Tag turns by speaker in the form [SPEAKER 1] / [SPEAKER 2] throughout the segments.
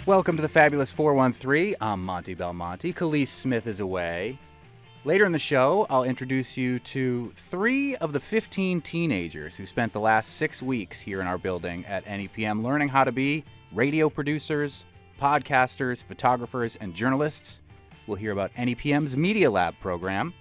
[SPEAKER 1] Welcome to the Fabulous 413. I'm Monty Belmonte. Khalees Smith is away. Later in the show, I'll introduce you to 3 of the 15 teenagers who spent the last 6 weeks here in our building at NEPM learning how to be radio producers, podcasters, photographers, and journalists. We'll hear about NEPM's Media Lab program.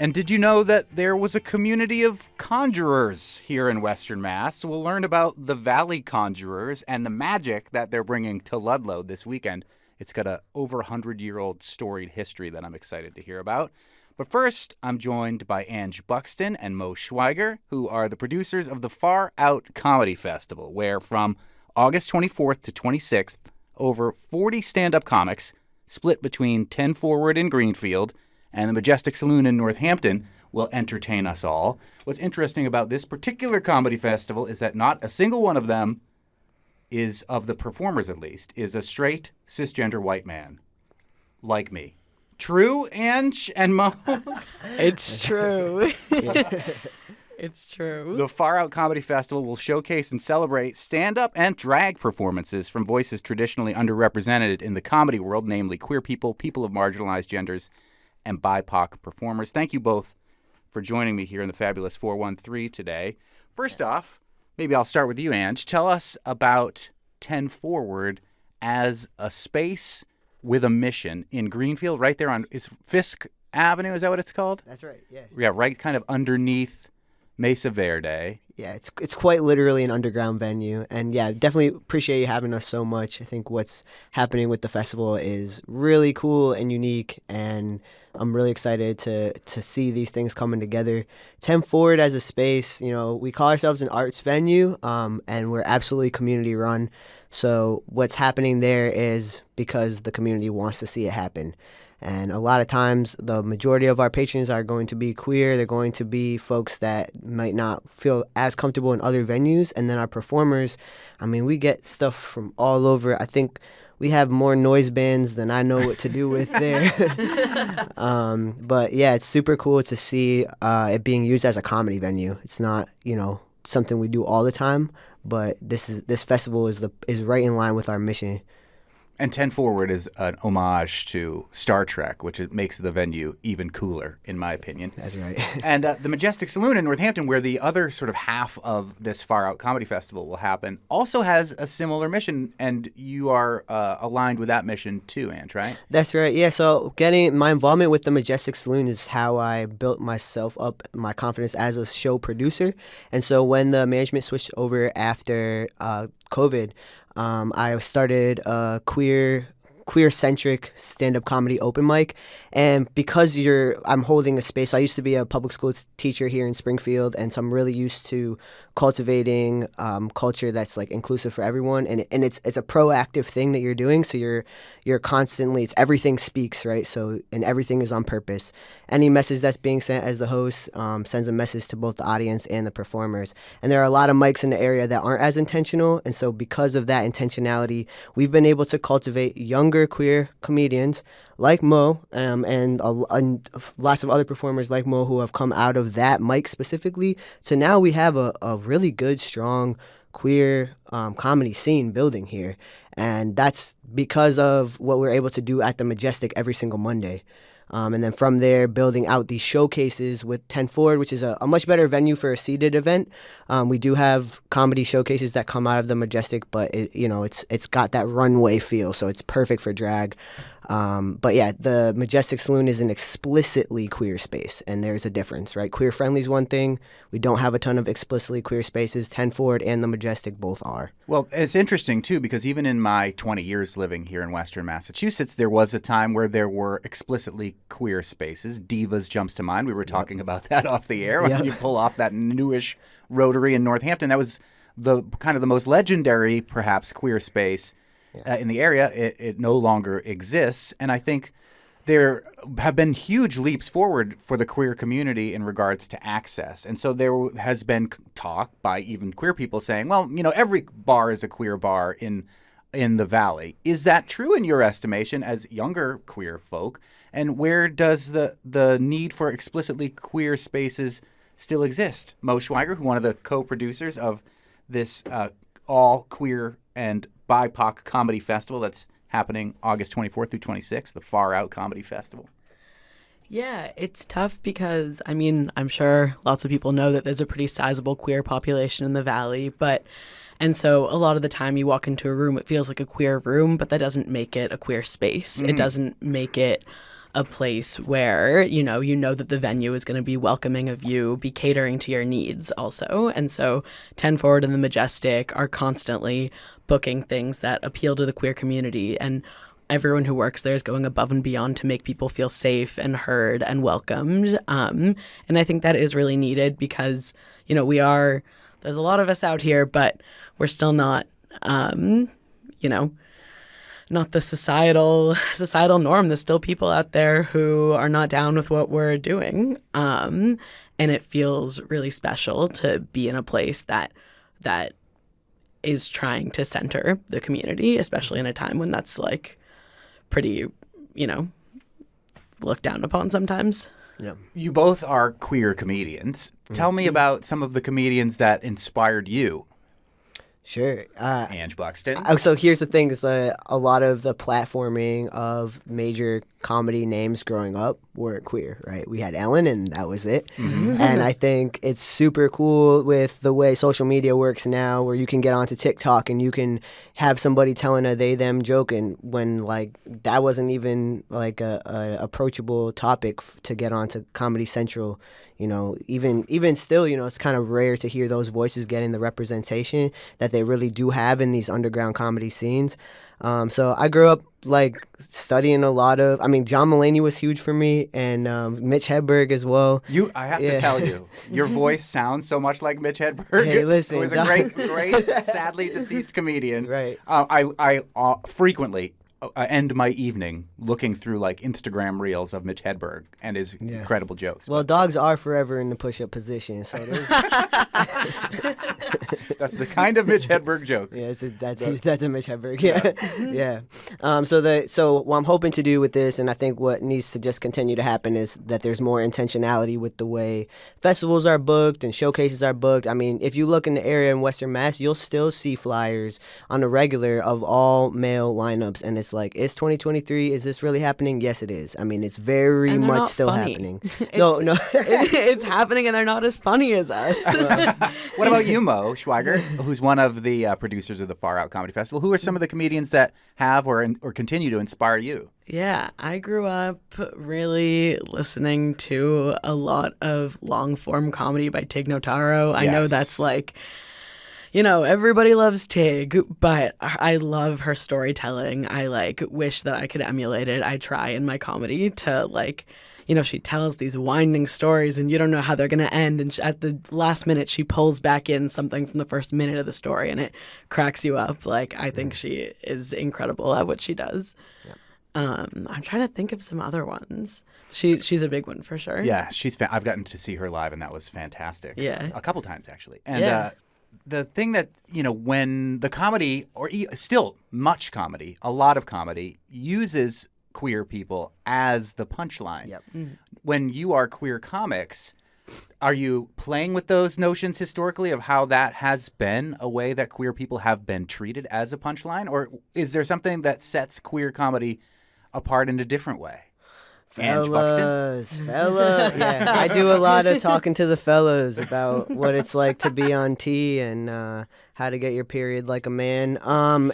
[SPEAKER 1] And did you know that there was a community of conjurers here in Western Mass? We'll learn about the Valley Conjurers and the magic that they're bringing to Ludlow this weekend. It's got a over 100-year-old storied history that I'm excited to hear about. But first, I'm joined by Buxton and Mo Schweiger, who are the producers of the Far Out Comedy Festival, where from August 24th to 26th, over 40 stand-up comics split between 10 Forward in Greenfield and the Majestic Saloon in Northampton will entertain us all. What's interesting about this particular comedy festival is that not a single one of them is, of the performers at least, is a straight, cisgender white man like me. True, Ange and Mo?
[SPEAKER 2] It's true. It's true.
[SPEAKER 1] The Far Out Comedy Festival will showcase and celebrate stand-up and drag performances from voices traditionally underrepresented in the comedy world, namely queer people, people of marginalized genders, and BIPOC performers. Thank you both for joining me here in the Fabulous 413 today. First off, maybe I'll start with you, Ange. Tell us about 10 Forward as a space with a mission in Greenfield, right there on is Fisk Avenue. Is that what it's called?
[SPEAKER 3] That's right, yeah.
[SPEAKER 1] Yeah, right kind of underneath Mesa Verde.
[SPEAKER 3] Yeah, it's quite literally an underground venue. And yeah, definitely appreciate you having us so much. I think what's happening with the festival is really cool and unique, and I'm really excited to see these things coming together. 10 Forward as a space, you know, we call ourselves an arts venue, and we're absolutely community run. So what's happening there is because the community wants to see it happen. And a lot of times, the majority of our patrons are going to be queer. They're going to be folks that might not feel as comfortable in other venues. And then our performers, I mean, we get stuff from all over. I think we have more noise bands than I know what to do with there. But yeah, it's super cool to see it being used as a comedy venue. It's not, you know, something we do all the time, but this festival is right in line with our mission.
[SPEAKER 1] And 10 Forward is an homage to Star Trek, which makes the venue even cooler, in my opinion.
[SPEAKER 3] That's right.
[SPEAKER 1] And the Majestic Saloon in Northampton, where the other sort of half of this Far Out Comedy Festival will happen, also has a similar mission, and you are aligned with that mission too, Ange, right?
[SPEAKER 3] That's right, yeah. So getting my involvement with the Majestic Saloon is how I built myself up, my confidence as a show producer. And so when the management switched over after COVID, I started a queer-centric stand-up comedy open mic, and because I'm holding a space. I used to be a public school teacher here in Springfield, and so I'm really used to cultivating culture that's like inclusive for everyone, and it's a proactive thing that you're doing. So you're constantly, it's everything speaks, right? So, and everything is on purpose. Any message that's being sent as the host sends a message to both the audience and the performers. And there are a lot of mics in the area that aren't as intentional, and so because of that intentionality, we've been able to cultivate younger queer comedians like Mo, and lots of other performers like Mo who have come out of that mic specifically. So now we have a really good, strong queer comedy scene building here. And that's because of what we're able to do at the Majestic every single Monday. And then from there, building out these showcases with 10 Forward, which is a much better venue for a seated event. We do have comedy showcases that come out of the Majestic, but it's got that runway feel, so it's perfect for drag. But yeah, the Majestic Saloon is an explicitly queer space, and there's a difference, right? Queer friendly is one thing. We don't have a ton of explicitly queer spaces. 10 Forward and the Majestic both are.
[SPEAKER 1] Well, it's interesting, too, because even in my 20 years living here in Western Massachusetts, there was a time where there were explicitly queer spaces. Divas jumps to mind. We were talking about that off the air. When you pull off that newish Rotary in Northampton, that was the kind of the most legendary, perhaps, queer space in the area. It no longer exists, and I think there have been huge leaps forward for the queer community in regards to access. And so there has been talk by even queer people saying, well, you know, every bar is a queer bar in the Valley. Is that true in your estimation as younger queer folk? And where does the need for explicitly queer spaces still exist? Mo Schweiger, one of the co-producers of this all queer and BIPOC Comedy Festival that's happening August 24th through 26th, the Far Out Comedy Festival.
[SPEAKER 2] Yeah, it's tough because, I mean, I'm sure lots of people know that there's a pretty sizable queer population in the Valley, and so a lot of the time you walk into a room, it feels like a queer room, but that doesn't make it a queer space.
[SPEAKER 1] Mm-hmm.
[SPEAKER 2] It doesn't make it a place where, you know that the venue is going to be welcoming of you, be catering to your needs also. And so 10 Forward and the Majestic are constantly booking things that appeal to the queer community, and everyone who works there is going above and beyond to make people feel safe and heard and welcomed. And I think that is really needed because, there's a lot of us out here, but we're still not, not the societal norm. There's still people out there who are not down with what we're doing. And it feels really special to be in a place that is trying to center the community, especially in a time when that's like pretty, looked down upon sometimes.
[SPEAKER 3] Yeah.
[SPEAKER 1] You both are queer comedians. Tell me about some of the comedians that inspired you.
[SPEAKER 3] Sure.
[SPEAKER 1] Ange Buxton.
[SPEAKER 3] So here's the thing: is a lot of the platforming of major comedy names growing up were queer, right? We had Ellen, and that was it. Mm-hmm. And I think it's super cool with the way social media works now, where you can get onto TikTok and you can have somebody telling a they/them joke, and when like that wasn't even like a approachable topic to get onto Comedy Central. Even still, it's kind of rare to hear those voices getting the representation that they really do have in these underground comedy scenes. So I grew up like studying a lot of. I mean, John Mulaney was huge for me, and Mitch Hedberg as well.
[SPEAKER 1] I have to tell you, your voice sounds so much like Mitch Hedberg.
[SPEAKER 3] Hey, listen,
[SPEAKER 1] who is a great, sadly deceased comedian.
[SPEAKER 3] Right.
[SPEAKER 1] I frequently end my evening looking through like Instagram reels of Mitch Hedberg and his incredible jokes.
[SPEAKER 3] Well, dogs are forever in the push-up position, so there's...
[SPEAKER 1] That's the kind of Mitch Hedberg joke.
[SPEAKER 3] Yeah, that's a Mitch Hedberg. Yeah. So what I'm hoping to do with this, and I think what needs to just continue to happen, is that there's more intentionality with the way festivals are booked and showcases are booked. I mean, if you look in the area in Western Mass, you'll still see flyers on the regular of all male lineups, and it's like, is 2023, is this really happening? Yes, it is. I mean, it's very much still happening. No.
[SPEAKER 2] It's happening, and they're not as funny as us.
[SPEAKER 1] What about you, Mo Schweiger, who's one of the producers of the Far Out Comedy Festival? Who are some of the comedians that have or continue to inspire you?
[SPEAKER 2] Yeah, I grew up really listening to a lot of long-form comedy by Tig Notaro. I know that's like... everybody loves Tig, but I love her storytelling. I wish that I could emulate it. I try in my comedy to she tells these winding stories and you don't know how they're going to end. And at the last minute, she pulls back in something from the first minute of the story and it cracks you up. I think she is incredible at what she does. Yeah. I'm trying to think of some other ones. She's a big one for sure.
[SPEAKER 1] Yeah, I've gotten to see her live and that was fantastic.
[SPEAKER 2] Yeah.
[SPEAKER 1] A couple times actually. And the thing that, when the comedy, or still much comedy, a lot of comedy, uses queer people as the punchline.
[SPEAKER 3] Yep.
[SPEAKER 2] Mm-hmm.
[SPEAKER 1] When you are queer comics, are you playing with those notions historically of how that has been a way that queer people have been treated as a punchline? Or is there something that sets queer comedy apart in a different way?
[SPEAKER 3] Fellas. Yeah, I do a lot of talking to the fellas about what it's like to be on T and how to get your period like a man.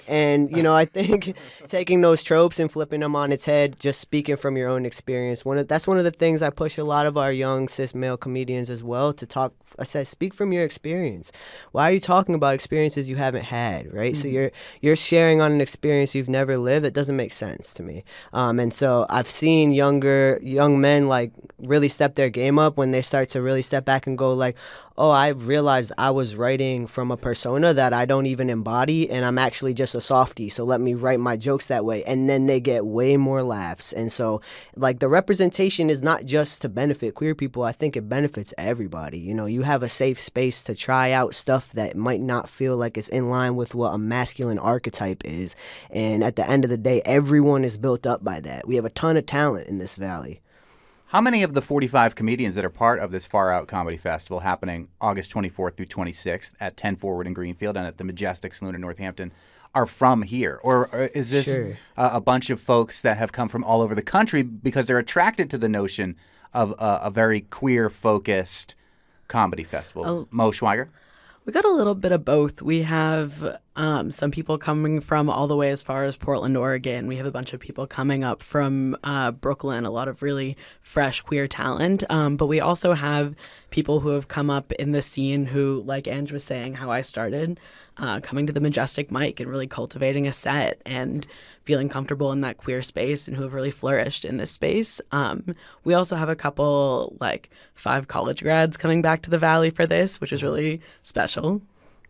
[SPEAKER 3] And I think taking those tropes and flipping them on its head, just speaking from your own experience. That's one of the things I push a lot of our young cis male comedians as well to talk. I said, speak from your experience. Why are you talking about experiences you haven't had, right? Mm-hmm. So you're sharing on an experience you've never lived. It doesn't make sense to me. And so I've seen young men really step their game up when they start to really step back and go oh, I realized I was writing from a persona that I don't even embody, and I'm actually just a softie, so let me write my jokes that way. And then they get way more laughs. And so, the representation is not just to benefit queer people. I think it benefits everybody. You have a safe space to try out stuff that might not feel like it's in line with what a masculine archetype is. And at the end of the day, everyone is built up by that. We have a ton of talent in this valley.
[SPEAKER 1] How many of the 45 comedians that are part of this Far Out Comedy Festival happening August 24th through 26th at 10 Forward in Greenfield and at the Majestic Saloon in Northampton are from here? Or is this a bunch of folks that have come from all over the country because they're attracted to the notion of a very queer-focused comedy festival? Mo Schweiger?
[SPEAKER 2] We got a little bit of both. We have some people coming from all the way as far as Portland, Oregon. We have a bunch of people coming up from Brooklyn, a lot of really fresh queer talent. But we also have people who have come up in the scene who, like Ange was saying, how I started, coming to the Majestic mic and really cultivating a set and feeling comfortable in that queer space and who have really flourished in this space. We also have a couple, 5 college grads coming back to the Valley for this, which is really special.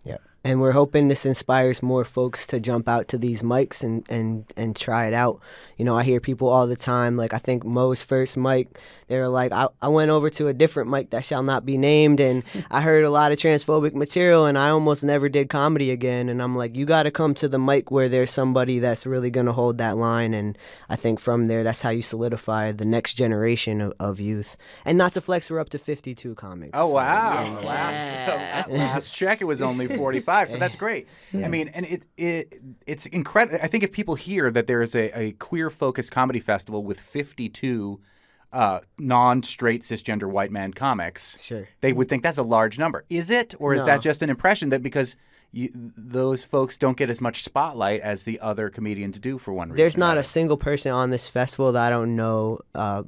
[SPEAKER 3] Yeah. And we're hoping this inspires more folks to jump out to these mics and try it out. You know, I hear people all the time, I think Mo's first mic, they were like, I went over to a different mic that shall not be named, and I heard a lot of transphobic material, and I almost never did comedy again. And I'm like, you got to come to the mic where there's somebody that's really going to hold that line. And I think from there, that's how you solidify the next generation of youth. And not to flex, we're up to 52 comics.
[SPEAKER 1] Oh, wow.
[SPEAKER 2] Yeah.
[SPEAKER 1] At last check, it was only 45, so that's great. I mean, and it's incredible. I think if people hear that there is a queer-focused comedy festival with 52 non-straight cisgender white man comics, they would think that's a large number. Is it? Or is that just an impression that because those folks don't get as much spotlight as the other comedians do for one reason?
[SPEAKER 3] There's not a single person on this festival that I don't know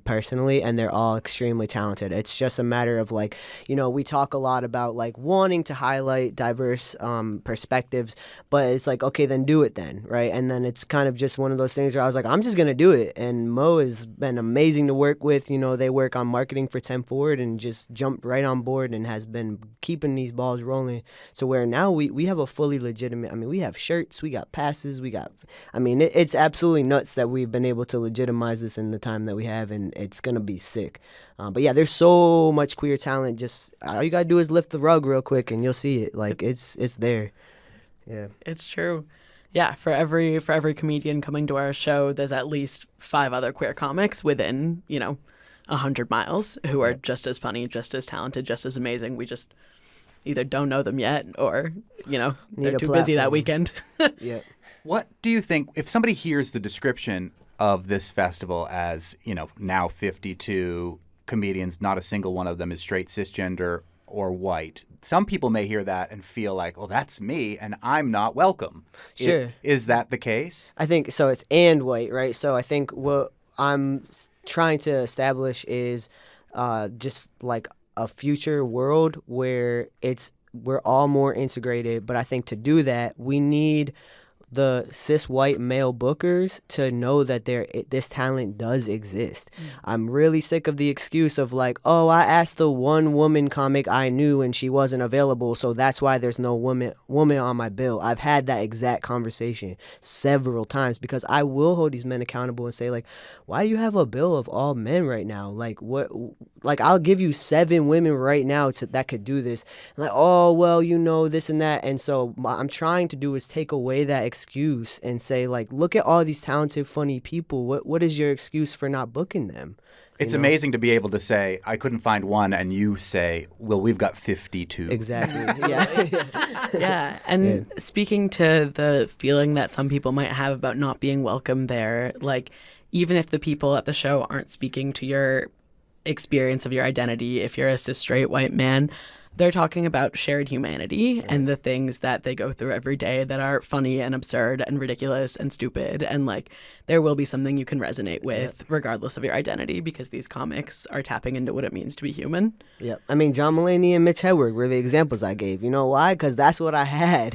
[SPEAKER 3] personally, and they're all extremely talented. It's just a matter of we talk a lot about wanting to highlight diverse perspectives, but it's okay, then do it then, right? And then it's kind of just one of those things where I was like, I'm just going to do it. And Mo has been amazing to work with. They work on marketing for 10 Forward and just jumped right on board and has been keeping these balls rolling to where now we have a fully legitimate, we have shirts, we got passes, it's absolutely nuts that we've been able to legitimize this in the time that we have, and it's going to be sick. But yeah, there's so much queer talent. Just all you got to do is lift the rug real quick and you'll see it. It's there. Yeah.
[SPEAKER 2] It's true. Yeah, for every comedian coming to our show, there's at least 5 other queer comics within, 100 miles who are just as funny, just as talented, just as amazing. We just either don't know them yet or, they're too busy that weekend.
[SPEAKER 3] Yeah.
[SPEAKER 1] What do you think, if somebody hears the description of this festival as, now 52 comedians, not a single one of them is straight, cisgender, or white, some people may hear that and feel like, oh, that's me and I'm not welcome.
[SPEAKER 3] Sure.
[SPEAKER 1] Is that the case?
[SPEAKER 3] I think so. It's and white, right? So I think what I'm trying to establish is just a future world where we're all more integrated. But I think to do that, we need the cis white male bookers to know that this talent does exist. I'm really sick of the excuse of I asked the one woman comic I knew and she wasn't available, so that's why there's no woman on my bill. I've had that exact conversation several times because I will hold these men accountable and say why do you have a bill of all men right now? What? I'll give you 7 women right now that could do this. Oh well, this and that. And so I'm trying to do is take away that excuse and say look at all these talented, funny people. What is your excuse for not booking them?
[SPEAKER 1] It's amazing to be able to say, I couldn't find one, and you say, well, we've got 52.
[SPEAKER 3] Exactly. Yeah.
[SPEAKER 2] Yeah. And speaking to the feeling that some people might have about not being welcome there, even if the people at the show aren't speaking to your experience of your identity, if you're a cis straight white man, they're talking about shared humanity and the things that they go through every day that are funny and absurd and ridiculous and stupid. And there will be something you can resonate with regardless of your identity because these comics are tapping into what it means to be human.
[SPEAKER 3] Yeah. John Mulaney and Mitch Hedberg were the examples I gave. You know why? Because that's what I had.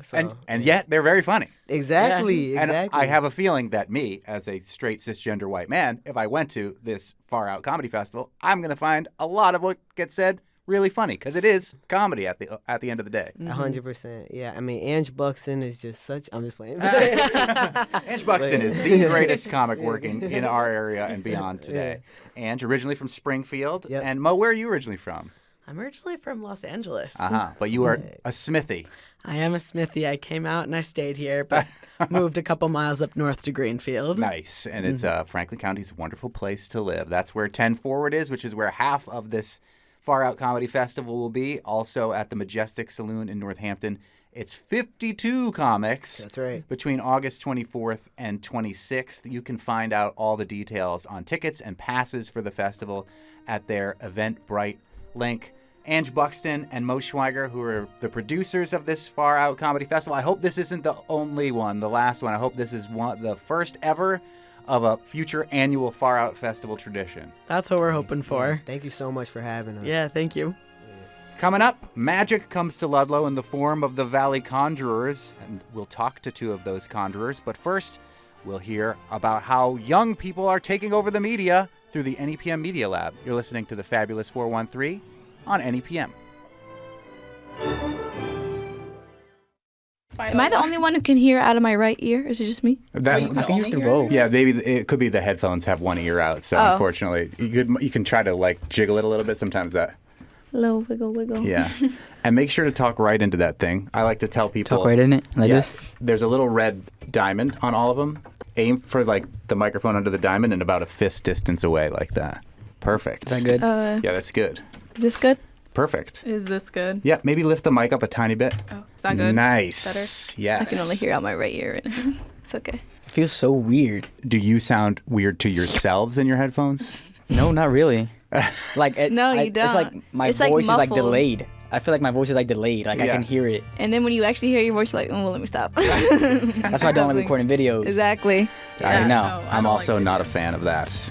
[SPEAKER 3] So,
[SPEAKER 1] and yet they're very funny.
[SPEAKER 3] Exactly.
[SPEAKER 1] And I have a feeling that me, as a straight cisgender white man, if I went to this Far Out Comedy Festival, I'm going to find a lot of what gets said really funny because it is comedy at the end of the day.
[SPEAKER 3] 100%. Yeah. Ange Buxton is just such. I'm just playing.
[SPEAKER 1] Ange Buxton is the greatest comic working in our area and beyond today. Ange, originally from Springfield.
[SPEAKER 3] Yep.
[SPEAKER 1] And Mo, where are you originally from?
[SPEAKER 2] I'm originally from Los Angeles.
[SPEAKER 1] But you are a Smithy.
[SPEAKER 2] I am a Smithy. I came out and I stayed here, but moved a couple miles up north to Greenfield.
[SPEAKER 1] Nice. And it's Franklin County's a wonderful place to live. That's where 10 Forward is, which is where half of this Far Out Comedy Festival will be. Also at the Majestic Saloon in Northampton. It's 52 comics.
[SPEAKER 3] That's right.
[SPEAKER 1] Between August 24th and 26th. You can find out all the details on tickets and passes for the festival at their Eventbrite link. Ange Buxton and Mo Schweiger, who are the producers of this Far Out Comedy Festival. I hope this isn't the only one, the last one. I hope this is the first ever of a future annual Far Out Festival tradition.
[SPEAKER 2] That's what we're hoping for.
[SPEAKER 3] Thank you so much for having us.
[SPEAKER 2] Yeah, thank you.
[SPEAKER 1] Coming up, magic comes to Ludlow in the form of the Valley Conjurers, and we'll talk to two of those conjurers. But first, we'll hear about how young people are taking over the media through the NEPM Media Lab. You're listening to the Fabulous 413 on NEPM.
[SPEAKER 4] Am I the only one who can hear out of my right ear? Is it just me?
[SPEAKER 1] That,
[SPEAKER 5] you can only hear both.
[SPEAKER 1] Yeah, maybe it could be the headphones have one ear out. So unfortunately, you can try to like jiggle it a little bit. Sometimes that.
[SPEAKER 4] Little wiggle, wiggle.
[SPEAKER 1] Yeah, and make sure to talk right into that thing. I like to tell people
[SPEAKER 5] Talk right in it like this.
[SPEAKER 1] There's a little red diamond on all of them. Aim for like the microphone under the diamond and about a fist distance away, like that. Perfect.
[SPEAKER 5] Is that good?
[SPEAKER 1] Yeah, that's good.
[SPEAKER 4] Is this good?
[SPEAKER 1] Perfect.
[SPEAKER 6] Is this good?
[SPEAKER 1] Yeah, maybe lift the mic up a tiny bit.
[SPEAKER 6] Oh, is that good?
[SPEAKER 1] Nice.
[SPEAKER 6] Better?
[SPEAKER 1] Yes.
[SPEAKER 4] I can only hear out my right ear right now. It's okay.
[SPEAKER 5] It feels so weird.
[SPEAKER 1] Do you sound weird to yourselves in your headphones?
[SPEAKER 5] No, not really. Like
[SPEAKER 4] No, you
[SPEAKER 5] It's like
[SPEAKER 4] don't.
[SPEAKER 5] my
[SPEAKER 4] It's, like,
[SPEAKER 5] voice is like
[SPEAKER 4] muffled.
[SPEAKER 5] delayed. I feel like my voice is like delayed. Like I
[SPEAKER 1] Yeah.
[SPEAKER 5] can hear it.
[SPEAKER 4] And then when you actually hear your voice, you're like, oh, well, let me stop.
[SPEAKER 5] That's why I don't like recording videos.
[SPEAKER 4] Exactly.
[SPEAKER 1] I
[SPEAKER 5] know.
[SPEAKER 6] No,
[SPEAKER 1] I'm
[SPEAKER 6] don't
[SPEAKER 1] also
[SPEAKER 6] like
[SPEAKER 1] not a
[SPEAKER 6] videos.
[SPEAKER 1] fan of that.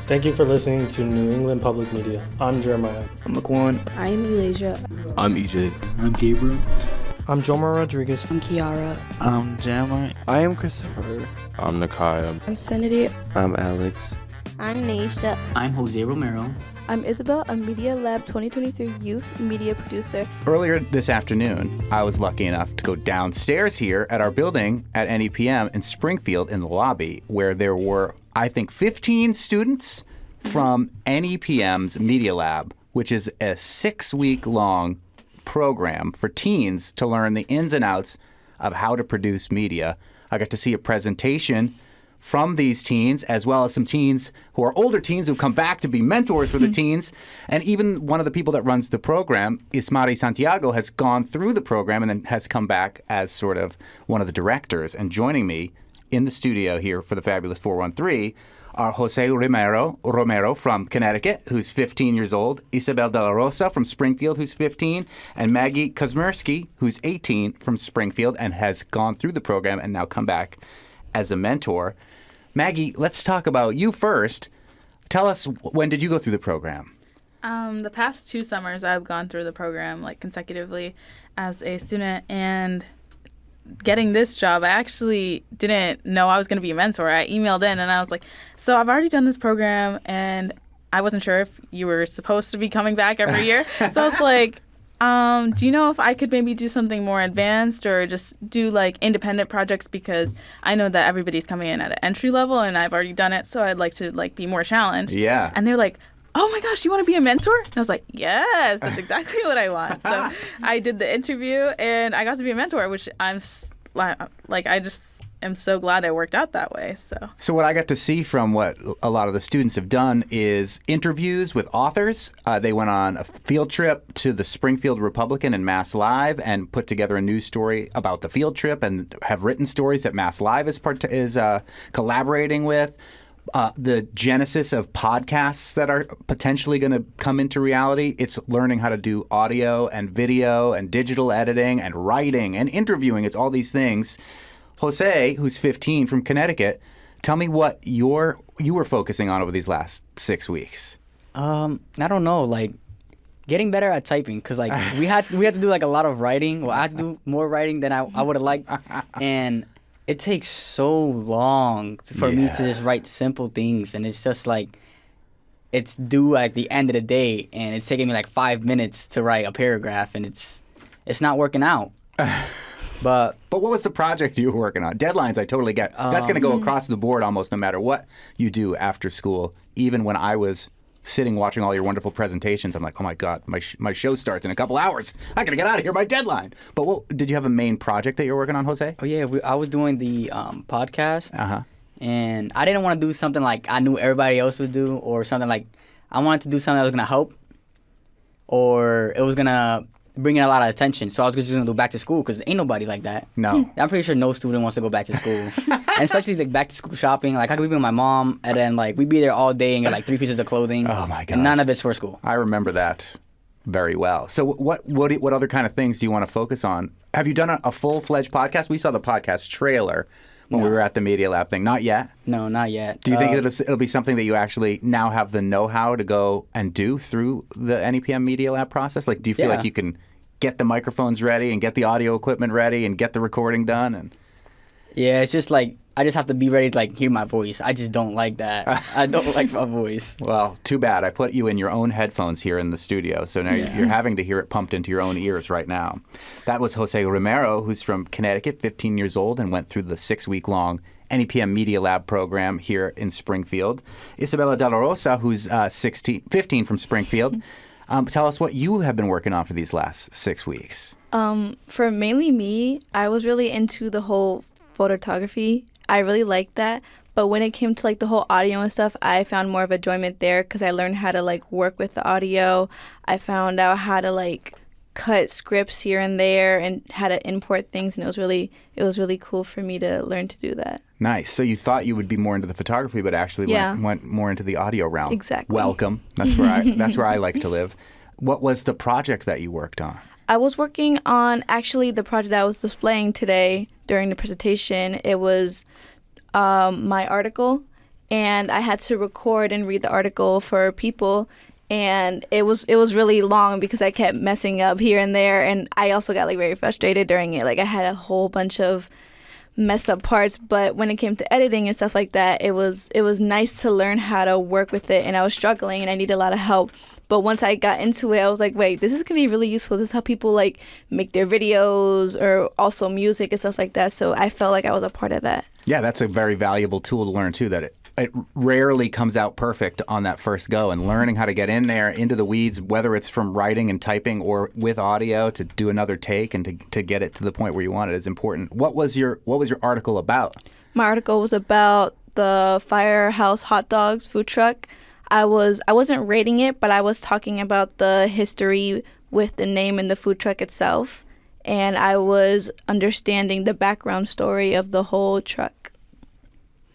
[SPEAKER 7] Thank you for listening to New England Public Media. I'm Jeremiah.
[SPEAKER 8] I'm Laquan.
[SPEAKER 9] I'm Elijah.
[SPEAKER 8] I'm EJ. I'm Gabriel.
[SPEAKER 7] I'm Jomar Rodriguez.
[SPEAKER 9] I'm Kiara.
[SPEAKER 8] I'm Jeremiah. I am Christopher. I'm Nakai.
[SPEAKER 9] I'm Serenity.
[SPEAKER 8] I'm Alex.
[SPEAKER 9] I'm Nisha.
[SPEAKER 10] I'm Jose Romero.
[SPEAKER 4] I'm Isabel, a Media Lab 2023 Youth Media Producer.
[SPEAKER 1] Earlier this afternoon, I was lucky enough to go downstairs here at our building at NEPM in Springfield in the lobby, where there were, I think, 15 students from NEPM's Media Lab, which is a 6-week-long program for teens to learn the ins and outs of how to produce media. I got to see a presentation from these teens, as well as some teens who are older teens who've come back to be mentors for the teens. And even one of the people that runs the program, Ismari Santiago, has gone through the program and then has come back as sort of one of the directors. And joining me in the studio here for the Fabulous 413 are Jose Romero from Connecticut, who's 15 years old, Isabel Delarosa from Springfield, who's 15, and Maggie Kocsmiersky, who's 18, from Springfield and has gone through the program and now come back as a mentor. Maggie, let's talk about you first. Tell us, when did you go through the program?
[SPEAKER 6] The past 2 summers, I've gone through the program like consecutively as a student, and getting this job, I actually didn't know I was going to be a mentor. I emailed in and I was like, so I've already done this program, and I wasn't sure if you were supposed to be coming back every year. So I was like, do you know if I could maybe do something more advanced or just do like independent projects, because I know that everybody's coming in at an entry level and I've already done it, so I'd like to like be more challenged.
[SPEAKER 1] Yeah.
[SPEAKER 6] And they're like, oh my gosh, you want to be a mentor? And I was like, yes, that's exactly what I want. So I did the interview and I got to be a mentor, which I'm like, I just am so glad it worked out that way. So
[SPEAKER 1] what I got to see from what a lot of the students have done is interviews with authors. They went on a field trip to the Springfield Republican and Mass Live and put together a news story about the field trip, and have written stories that Mass Live is collaborating with. The genesis of podcasts that are potentially going to come into reality. It's learning how to do audio and video and digital editing and writing and interviewing. It's all these things. Jose, who's 15 from Connecticut, tell me what you were focusing on over these last 6 weeks.
[SPEAKER 5] I don't know, like getting better at typing, because like we had to do like a lot of writing. Well, I had to do more writing than I would have liked, and it takes so long for me to just write simple things, and it's just like it's due at the end of the day, and it's taking me like 5 minutes to write a paragraph, and it's not working out. But
[SPEAKER 1] what was the project you were working on? Deadlines, I totally get. That's going to go across the board almost no matter what you do after school. Even when I was sitting watching all your wonderful presentations. I'm like, oh my God, my show starts in a couple hours. I gotta get out of here, my deadline. But did you have a main project that you're working on, Jose?
[SPEAKER 5] Oh yeah, I was doing the podcast.
[SPEAKER 1] Uh-huh.
[SPEAKER 5] And I didn't want to do something like I knew everybody else would do, or something like I wanted to do something that was gonna help, or it was gonna bring in a lot of attention. So I was just gonna do back to school because ain't nobody like that.
[SPEAKER 1] No.
[SPEAKER 5] I'm pretty sure no student wants to go back to school, and especially like back to school shopping. Like I could be with my mom, and then like we'd be there all day and get like 3 pieces of clothing.
[SPEAKER 1] Oh my God.
[SPEAKER 5] And none of it's for school.
[SPEAKER 1] I remember that very well. So what other kind of things do you want to focus on? Have you done a full-fledged podcast? We saw the podcast trailer when we were at the Media Lab thing. Not yet?
[SPEAKER 5] No, not yet.
[SPEAKER 1] Do you think it'll be something that you actually now have the know-how to go and do through the NEPM Media Lab process? Like, do you feel like you can get the microphones ready and get the audio equipment ready and get the recording done? And
[SPEAKER 5] yeah, it's just like I just have to be ready to like hear my voice. I just don't like that. I don't like my voice.
[SPEAKER 1] Well, too bad. I put you in your own headphones here in the studio, so now you're having to hear it pumped into your own ears right now. That was Jose Romero, who's from Connecticut, 15 years old, and went through the 6-week-long NEPM Media Lab program here in Springfield. Isabel Delarosa, who's 15 from Springfield. Tell us what you have been working on for these last 6 weeks.
[SPEAKER 4] For mainly me, I was really into the whole photography. I really liked that. But when it came to like the whole audio and stuff, I found more of enjoyment there because I learned how to like work with the audio. I found out how to like cut scripts here and there and how to import things, and it was really cool for me to learn to do that.
[SPEAKER 1] Nice. So you thought you would be more into the photography, but actually went more into the audio realm.
[SPEAKER 4] Exactly.
[SPEAKER 1] Welcome. That's where I like to live. What was the project that you worked on?
[SPEAKER 4] I was working on actually the project I was displaying today during the presentation. It was my article, and I had to record and read the article for people. And it was really long because I kept messing up here and there, and I also got like very frustrated during it. Like I had a whole bunch of messed up parts, but when it came to editing and stuff like that, it was nice to learn how to work with it. And I was struggling, and I needed a lot of help. But once I got into it, I was like, wait, this is gonna be really useful. This is how people like make their videos, or also music and stuff like that. So I felt like I was a part of that.
[SPEAKER 1] Yeah, that's a very valuable tool to learn too. That it rarely comes out perfect on that first go, and learning how to get in there into the weeds, whether it's from writing and typing or with audio, to do another take and to get it to the point where you want it is important. What was your article about?
[SPEAKER 4] My article was about the Firehouse Hot Dogs food truck. I wasn't rating it, but I was talking about the history with the name and the food truck itself, and I was understanding the background story of the whole truck.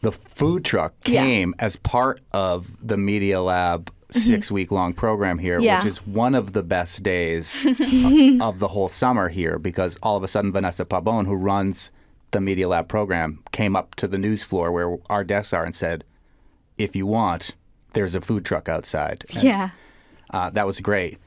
[SPEAKER 1] The food truck came as part of the Media Lab 6-week-long program here, which is one of the best days of the whole summer here, because all of a sudden Vanessa Pabon, who runs the Media Lab program, came up to the news floor where our desks are and said, if you want, there's a food truck outside. And, that was great.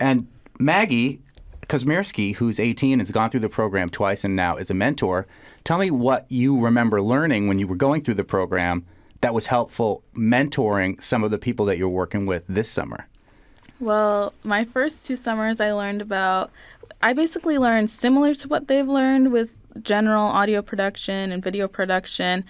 [SPEAKER 1] And Maggie Kocsmiersky, who's 18 and has gone through the program twice and now is a mentor, tell me what you remember learning when you were going through the program that was helpful mentoring some of the people that you're working with this summer.
[SPEAKER 6] Well, my first 2 summers I basically learned similar to what they've learned with general audio production and video production.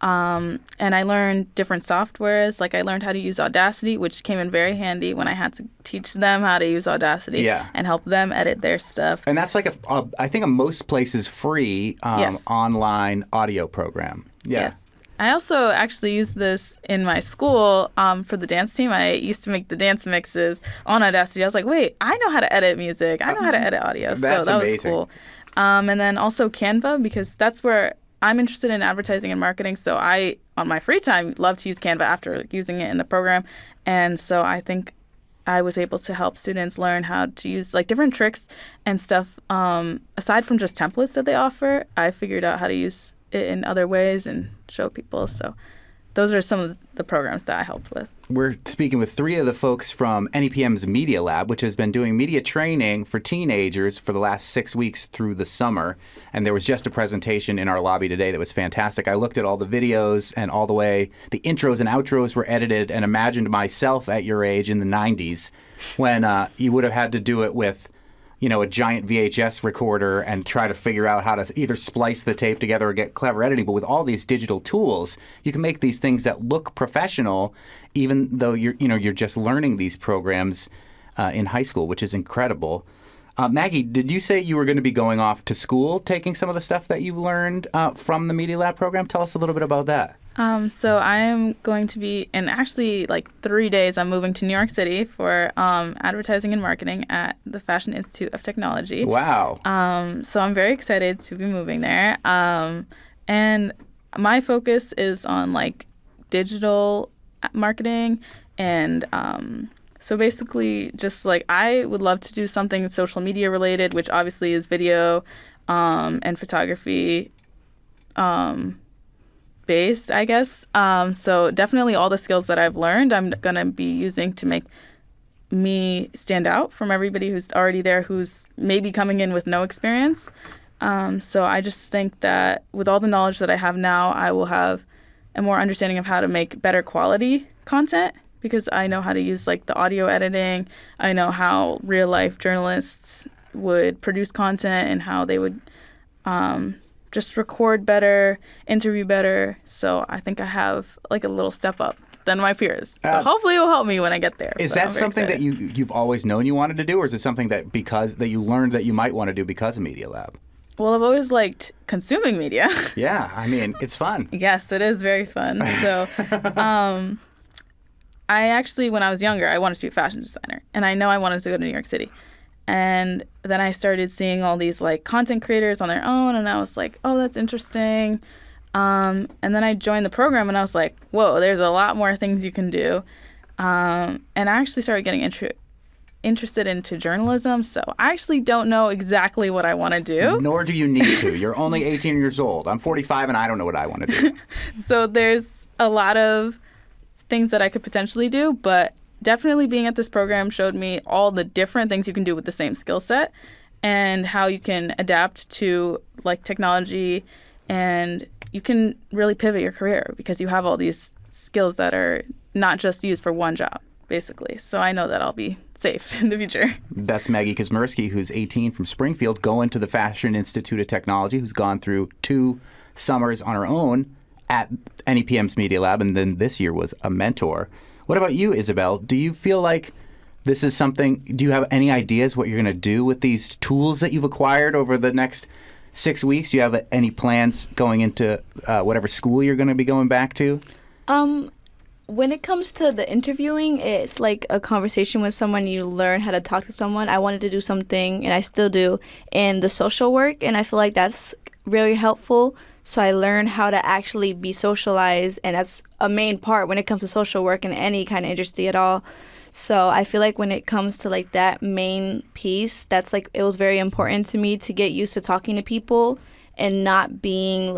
[SPEAKER 6] And I learned different softwares. Like I learned how to use Audacity, which came in very handy when I had to teach them how to use Audacity and help them edit their stuff.
[SPEAKER 1] And that's like I think most places free online audio program.
[SPEAKER 6] Yes. I also actually used this in my school for the dance team. I used to make the dance mixes on Audacity. I was like, wait, I know how to edit music. I know how to edit audio.
[SPEAKER 1] That's
[SPEAKER 6] so that
[SPEAKER 1] amazing.
[SPEAKER 6] was cool. And then also Canva, because that's where I'm interested in advertising and marketing, so I, on my free time, love to use Canva after using it in the program. And so I think I was able to help students learn how to use like different tricks and stuff. Aside from just templates that they offer, I figured out how to use it in other ways and show people. So those are some of the programs that I helped with.
[SPEAKER 1] We're speaking with 3 of the folks from NEPM's Media Lab, which has been doing media training for teenagers for the last 6 weeks through the summer. And there was just a presentation in our lobby today that was fantastic. I looked at all the videos and all the way the intros and outros were edited, and imagined myself at your age in the 90s when you would have had to do it with a giant VHS recorder and try to figure out how to either splice the tape together or get clever editing. But with all these digital tools, you can make these things that look professional, even though you're just learning these programs in high school, which is incredible. Maggie, did you say you were going to be going off to school, taking some of the stuff that you learned from the Media Lab program? Tell us a little bit about that.
[SPEAKER 6] So I am going to be, in actually 3 days, I'm moving to New York City for advertising and marketing at the Fashion Institute of Technology.
[SPEAKER 1] Wow.
[SPEAKER 6] So I'm very excited to be moving there. And my focus is on digital marketing and so basically just I would love to do something social media related, which obviously is video and photography based, I guess. So definitely all the skills that I've learned, I'm going to be using to make me stand out from everybody who's already there, who's maybe coming in with no experience. So I just think that with all the knowledge that I have now, I will have a more understanding of how to make better quality content, because I know how to use the audio editing. I know how real life journalists would produce content and how they would just record better, interview better. So I think I have a little step up than my peers. So hopefully it will help me when I get there.
[SPEAKER 1] Is that something that you've always known you wanted to do, or is it something that you learned that you might want to do because of Media Lab?
[SPEAKER 6] Well, I've always liked consuming media.
[SPEAKER 1] Yeah, I mean, it's fun.
[SPEAKER 6] Yes, it is very fun. So I actually, when I was younger, I wanted to be a fashion designer, and I know I wanted to go to New York City. And then I started seeing all these content creators on their own, and I was like, oh, that's interesting. And then I joined the program, and I was like, whoa, there's a lot more things you can do. And I actually started getting interested into journalism, so I actually don't know exactly what I want to do.
[SPEAKER 1] Nor do you need to. You're only 18 years old. I'm 45, and I don't know what I want to do.
[SPEAKER 6] So there's a lot of things that I could potentially do, but definitely being at this program showed me all the different things you can do with the same skill set and how you can adapt to technology, and you can really pivot your career because you have all these skills that are not just used for one job, basically. So I know that I'll be safe in the future. That's
[SPEAKER 1] Maggie Kocsmiersky, who's 18 from Springfield, going to the Fashion Institute of Technology, who's gone through 2 summers on her own at NEPM's Media Lab, and then this year was a mentor. What about you, Isabel? Do you feel like this is something, do you have any ideas what you're going to do with these tools that you've acquired over the next 6 weeks? Do you have any plans going into whatever school you're going to be going back to?
[SPEAKER 4] When it comes to the interviewing, it's like a conversation with someone. You learn how to talk to someone. I wanted to do something, and I still do, in the social work, and I feel like that's really helpful. So I learned how to actually be socialized, and that's a main part when it comes to social work in any kind of industry at all. So I feel like when it comes to that main piece, that's it was very important to me to get used to talking to people and not being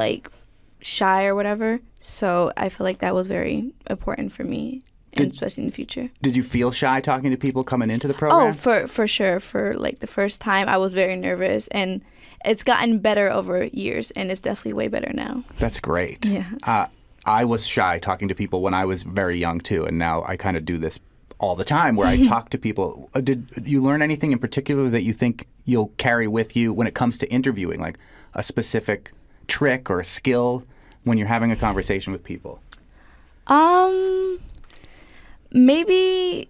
[SPEAKER 4] shy or whatever. So I feel like that was very important for me, and especially in the future.
[SPEAKER 1] Did you feel shy talking to people coming into the program?
[SPEAKER 4] Oh, for sure. For the first time, I was very nervous, and it's gotten better over years, and it's definitely way better now.
[SPEAKER 1] That's great.
[SPEAKER 4] Yeah.
[SPEAKER 1] I was shy talking to people when I was very young, too, and now I kind of do this all the time where I talk to people. Did you learn anything in particular that you think you'll carry with you when it comes to interviewing, like a specific trick or a skill when you're having a conversation with people?
[SPEAKER 4] Maybe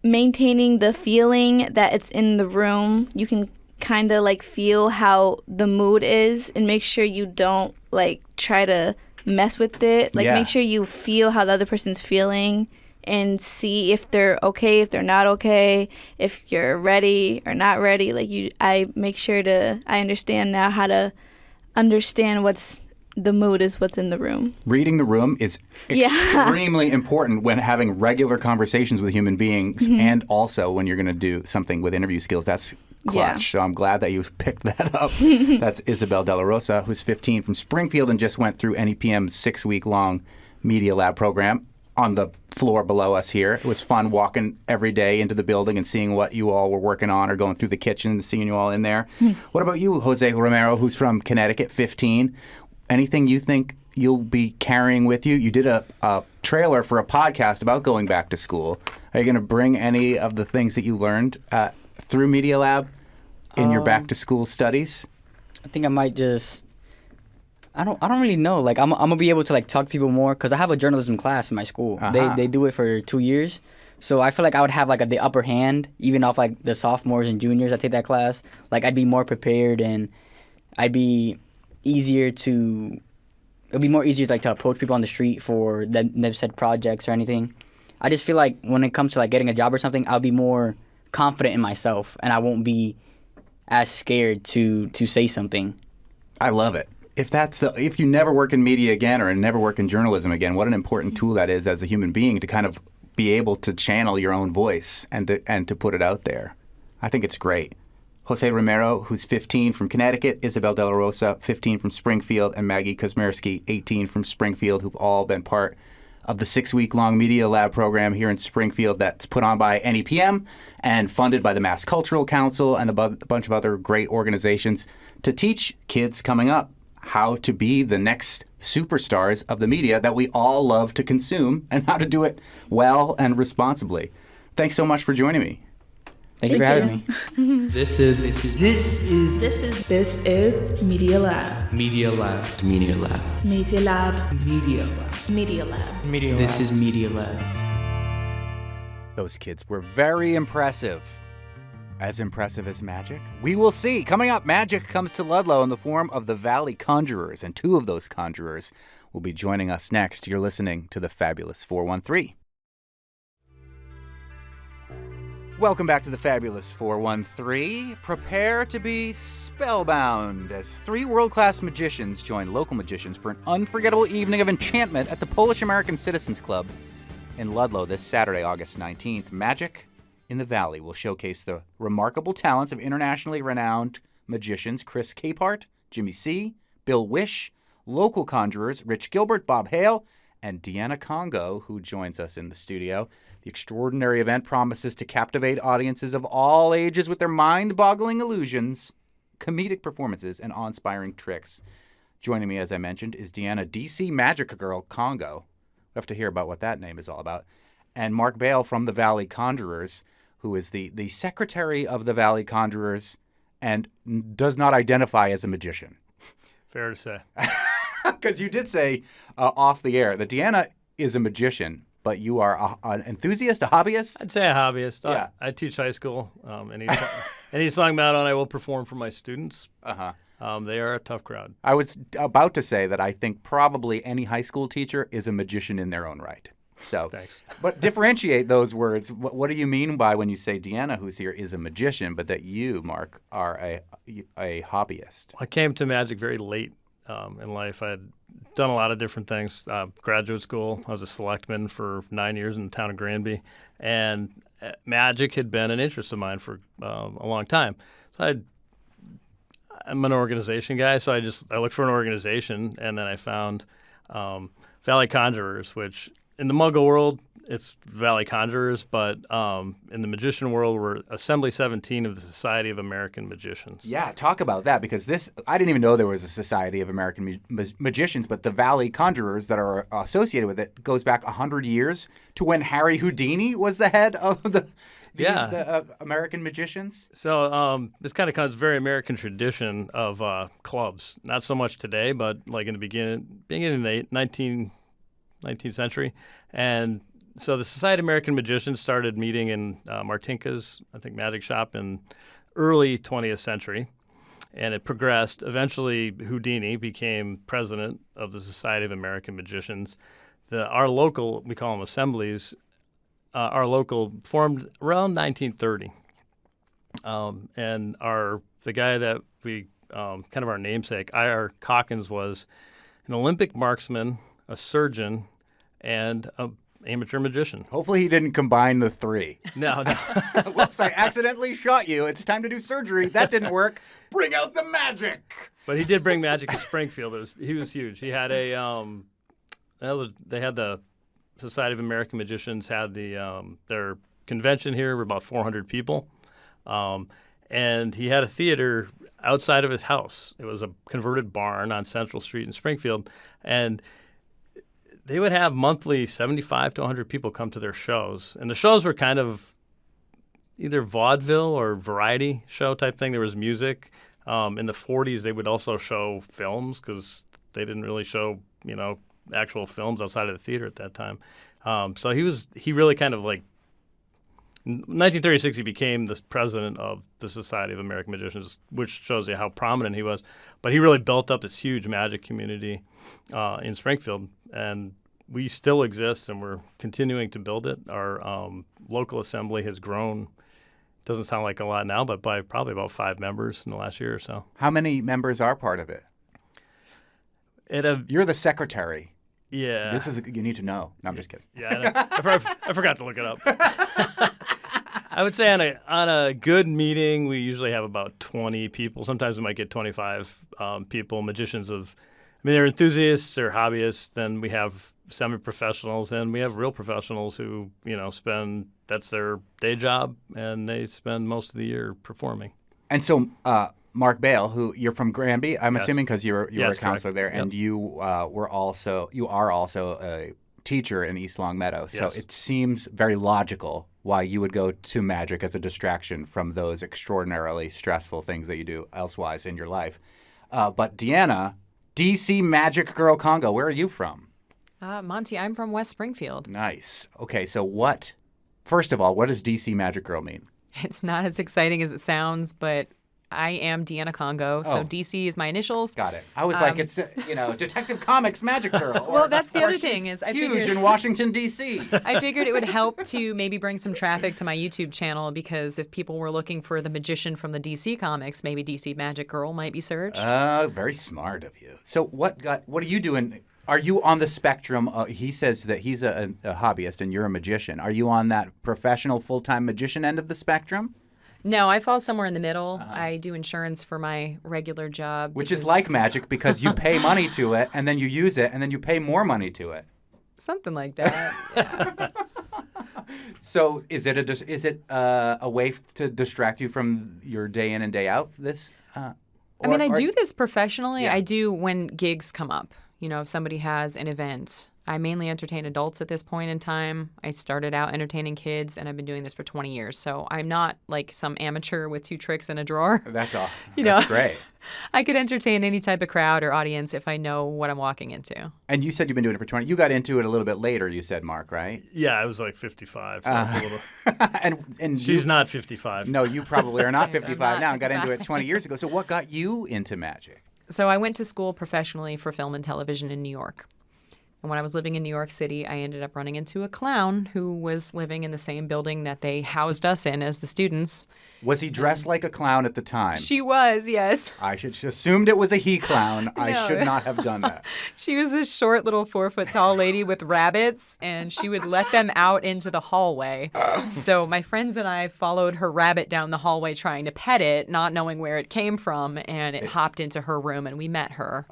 [SPEAKER 4] maintaining the feeling that it's in the room. You can kind of feel how the mood is and make sure you don't try to mess with it. Make sure you feel how the other person's feeling and see if they're okay, if they're not okay, if you're ready or not ready. I make sure I understand now how to understand what's the mood is what's in the room.
[SPEAKER 1] Reading the room is extremely important when having regular conversations with human beings, and also when you're going to do something with interview skills. That's clutch. Yeah. So I'm glad that you picked that up. That's Isabel Delarosa, who's 15 from Springfield and just went through NEPM's 6-week-long Media Lab program on the floor below us here. It was fun walking every day into the building and seeing what you all were working on, or going through the kitchen and seeing you all in there. What about you, Jose Romero, who's from Connecticut, 15? Anything you think you'll be carrying with you? You did a trailer for a podcast about going back to school. Are you going to bring any of the things that you learned through Media Lab in your back to school studies?
[SPEAKER 5] I think I might just. I don't really know. Like I'm gonna be able to like talk to people more because I have a journalism class in my school. They do it for 2 years, so I feel like I would have like the upper hand even off like the sophomores and juniors that take that class. Like I'd be more prepared and I'd be easier to. It'd be more easier like to approach people on the street for the said projects or anything. I just feel like when it comes to like getting a job or something, I'll be more confident in myself and I won't be as scared to say something.
[SPEAKER 1] I love it. If you never work in media again or never work in journalism again, what an important tool that is as a human being to kind of be able to channel your own voice and to put it out there. I think it's great. Jose Romero, who's 15 from Connecticut, Isabel Delarosa, 15 from Springfield, and Maggie Kocsmiersky, 18 from Springfield, who've all been part of the 6-week-long Media Lab program here in Springfield that's put on by NEPM and funded by the Mass Cultural Council and a bunch of other great organizations to teach kids coming up how to be the next superstars of the media that we all love to consume and how to do it well and responsibly. Thanks so much for joining me.
[SPEAKER 5] Thank you for having me.
[SPEAKER 10] This is Media Lab.
[SPEAKER 11] Media Lab.
[SPEAKER 10] Media Lab. Media Lab.
[SPEAKER 11] Media Lab.
[SPEAKER 10] Media Lab.
[SPEAKER 11] Media Lab.
[SPEAKER 10] This is Media Lab.
[SPEAKER 1] Those kids were very impressive. As impressive as Magic? We will see. Coming up, Magic comes to Ludlow in the form of the Valley Conjurers, and 2 of those conjurers will be joining us next. You're listening to the Fabulous 413. Welcome back to the Fabulous 413. Prepare to be spellbound as 3 world-class magicians join local magicians for an unforgettable evening of enchantment at the Polish-American Citizens Club in Ludlow this Saturday, August 19th. Magic in the Valley will showcase the remarkable talents of internationally renowned magicians Chris Capehart, Jimmy C., Bill Wish, local conjurers Rich Gilbert, Bob Hale, and Deanna Congo, who joins us in the studio. The extraordinary event promises to captivate audiences of all ages with their mind-boggling illusions, comedic performances, and awe-inspiring tricks. Joining me, as I mentioned, is Deanna DC Magic Girl Congo. We have to hear about what that name is all about. And Mark Bale from the Valley Conjurers, who is the secretary of the Valley Conjurers and does not identify as a magician.
[SPEAKER 12] Fair to say.
[SPEAKER 1] Because you did say off the air that Deanna is a magician, but you are an enthusiast, a hobbyist?
[SPEAKER 12] I'd say a hobbyist.
[SPEAKER 1] Yeah.
[SPEAKER 12] I teach high school. Any song battle I will perform for my students. They are a tough crowd.
[SPEAKER 1] I was about to say that I think probably any high school teacher is a magician in their own right. So,
[SPEAKER 12] thanks.
[SPEAKER 1] But differentiate those words. What do you mean by when you say Deanna, who's here, is a magician, but that you, Mark, are a hobbyist?
[SPEAKER 12] I came to magic very late in life. I had done a lot of different things. Graduate school, I was a selectman for 9 years in the town of Granby, and magic had been an interest of mine for a long time. So I'm an organization guy, so I looked for an organization, and then I found Valley Conjurers, which in the Muggle world, it's Valley Conjurers, but in the magician world, we're Assembly 17 of the Society of American Magicians.
[SPEAKER 1] Yeah, talk about that, because I didn't even know there was a Society of American Magicians, but the Valley Conjurers that are associated with it goes back 100 years to when Harry Houdini was the head of the American Magicians.
[SPEAKER 12] So this kind of comes very American tradition of clubs. Not so much today, but like in the beginning of the 19th century. And so the Society of American Magicians started meeting in Martinka's, I think, magic shop in early 20th century. And it progressed. Eventually, Houdini became president of the Society of American Magicians. Our local, we call them assemblies, our local formed around 1930. And the guy that we, kind of our namesake, I.R. Calkins, was an Olympic marksman, a surgeon, and an amateur magician.
[SPEAKER 1] Hopefully he didn't combine the 3.
[SPEAKER 12] No.
[SPEAKER 1] Whoops, I accidentally shot you. It's time to do surgery. That didn't work. Bring out the magic.
[SPEAKER 12] But he did bring magic to Springfield. He was huge. He had they had the Society of American Magicians had their convention here. We're about 400 people. And he had a theater outside of his house. It was a converted barn on Central Street in Springfield. And they would have monthly 75 to 100 people come to their shows. And the shows were kind of, either vaudeville or variety show type thing. There was music. In the 40s, they would also show films because they didn't really show, actual films outside of the theater at that time. So he really kind of like, in 1936, he became the president of the Society of American Magicians, which shows you how prominent he was. But he really built up this huge magic community in Springfield, and we still exist, and we're continuing to build it. Our local assembly has grown. Doesn't sound like a lot now, but by probably about 5 members in the last year or so.
[SPEAKER 1] How many members are part of it? You're the secretary.
[SPEAKER 12] Yeah.
[SPEAKER 1] You need to know. No, I'm just kidding.
[SPEAKER 12] Yeah, I forgot to look it up. I would say on a good meeting, we usually have about 20 people. Sometimes we might get 25 people, magicians they're enthusiasts or hobbyists. Then we have semi-professionals, and we have real professionals who, that's their day job, and they spend most of the year performing.
[SPEAKER 1] And so, Mark Bale, who you're from Granby, I'm assuming because you were a counselor there,
[SPEAKER 12] Yep.
[SPEAKER 1] and you are also a teacher in East Longmeadow. So
[SPEAKER 12] Yes.
[SPEAKER 1] it seems very logical why you would go to magic as a distraction from those extraordinarily stressful things that you do elsewise in your life. But Deanna, DC Magic Girl Congo, where are you from?
[SPEAKER 11] Monty, I'm from West Springfield.
[SPEAKER 1] Nice. Okay, so first of all, what does DC Magic Girl mean?
[SPEAKER 11] It's not as exciting as it sounds, but I am Deanna Congo, so
[SPEAKER 1] Oh.
[SPEAKER 11] DC is my initials.
[SPEAKER 1] Got it. I was like, it's, Detective Comics Magic Girl.
[SPEAKER 11] Well, that's the
[SPEAKER 1] or
[SPEAKER 11] other
[SPEAKER 1] she's
[SPEAKER 11] thing is I
[SPEAKER 1] huge
[SPEAKER 11] figured
[SPEAKER 1] in Washington, D.C.
[SPEAKER 11] I figured it would help to maybe bring some traffic to my YouTube channel because if people were looking for the magician from the DC comics, maybe DC Magic Girl might be searched.
[SPEAKER 1] Very smart of you. So what are you doing? Are you on the spectrum? He says that he's a hobbyist and you're a magician. Are you on that professional full-time magician end of the spectrum?
[SPEAKER 11] No, I fall somewhere in the middle. I do insurance for my regular job.
[SPEAKER 1] Which is like magic because you pay money to it and then you use it and then you pay more money to it.
[SPEAKER 11] Something like that. Yeah.
[SPEAKER 1] So is it a way to distract you from your day in and day out?
[SPEAKER 11] I do this professionally.
[SPEAKER 1] Yeah.
[SPEAKER 11] I do when gigs come up. If somebody has an event. I mainly entertain adults at this point in time. I started out entertaining kids, and I've been doing this for 20 years. So I'm not like some amateur with 2 tricks in a drawer.
[SPEAKER 1] That's all. That's great.
[SPEAKER 11] I could entertain any type of crowd or audience if I know what I'm walking into.
[SPEAKER 1] And you said you've been doing it for 20. You got into it a little bit later, you said, Mark, right?
[SPEAKER 12] Yeah, I was like 55. So it's a little...
[SPEAKER 1] and
[SPEAKER 12] she's not 55.
[SPEAKER 1] No, you probably are not 55
[SPEAKER 11] not
[SPEAKER 1] now and got into
[SPEAKER 11] 55.
[SPEAKER 1] it 20 years ago. So what got you into magic?
[SPEAKER 11] So I went to school professionally for film and television in New York. And when I was living in New York City, I ended up running into a clown who was living in the same building that they housed us in as the students.
[SPEAKER 1] Was he dressed like a clown at the time?
[SPEAKER 11] She was, yes.
[SPEAKER 1] I should assumed it was a he clown. I
[SPEAKER 11] No.
[SPEAKER 1] should not have done that.
[SPEAKER 11] She was this short little 4-foot-tall lady with rabbits, and she would let them out into the hallway. So my friends and I followed her rabbit down the hallway trying to pet it, not knowing where it came from, and it hopped into her room, and we met her.